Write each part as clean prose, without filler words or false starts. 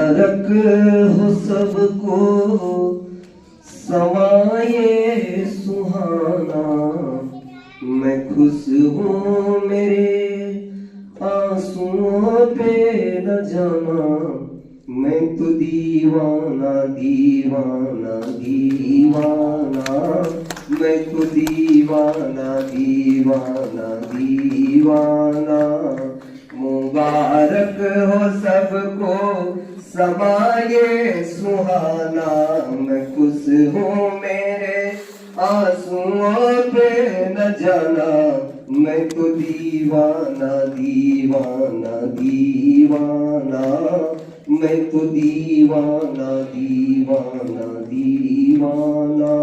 मुबारक हो सबको समाये सुहाना। मैं खुश हूँ मेरे आंसुओं पे न जाना। मैं तो दीवाना दीवाना दीवाना। मैं तो दीवाना दीवाना दीवाना। मुबारक हो सबको समाये सुहाना। मैं खुश हूँ मेरे आंसुओं पे न जाना। मैं तो दीवाना दीवाना दीवाना। मैं तो दीवाना दीवाना दीवाना।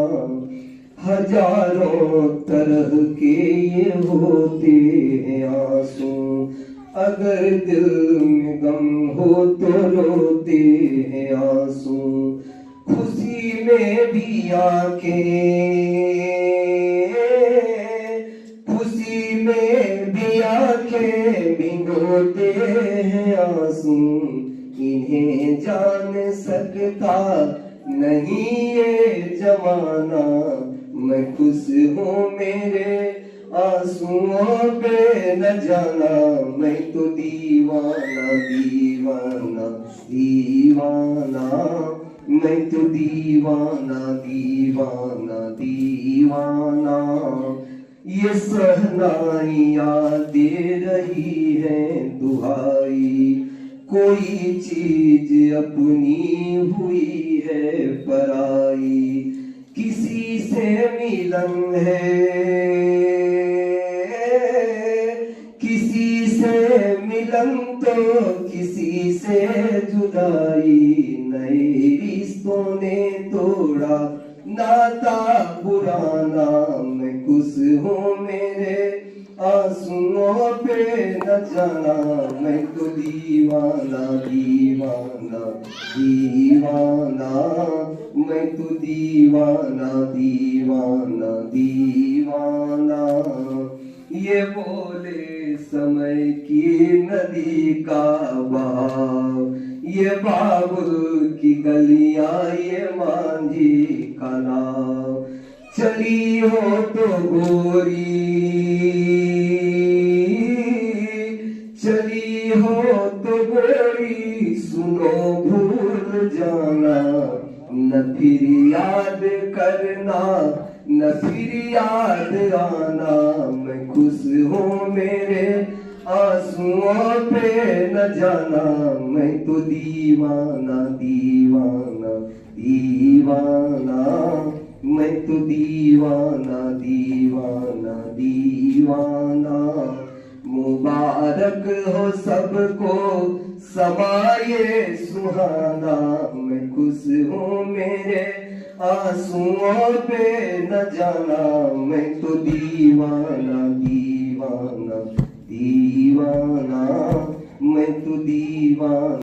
हजारों तरह के ये होते हैं आंसू, अगर दिल में गम हो तो रोते हैं आंसू। खुशी में भी आके, खुशी में भी आके भिगोते हैं आंसू। इन्हें जान सकता नहीं ये जमाना। मैं खुश हूँ मेरे आंसुओं पे न जाना। मैं तो दीवाना दीवाना दीवाना। मैं तो दीवाना दीवाना दीवाना। ये सहनाइयाँ दे रही है दुहाई, कोई चीज अपनी हुई है पराई। किसी से मिलन है, किसी से मिलन तो किसी से जुदाई। नए रिश्तों ने तोड़ा नाता पुराना। मैं खुश हूँ मेरे आंसुओं पे न जाना। मैं तो दीवाना दीवाना दीवाना। मैं तो दीवाना दीवाना दीवाना। ये बोले समय की नदी का बहाव, ये बाबुल की गलियां, ये मांझी का नाव। चली हो तो गोरी, चली हो तो गोरी, सुनो भूल जाना। न फिर याद करना, न फिर याद आना। मैं खुश हूँ मेरे आंसुओं पे न जाना। मैं तो दीवाना दीवाना दीवाना। मैं तो दीवाना दीवाना दीवाना। मुबारक हो सबको समाये सुहाना। मैं खुश हूँ मेरे आंसुओं पे न जाना। मैं तो दीवाना दीवाना दीवाना। मैं तो दीवाना।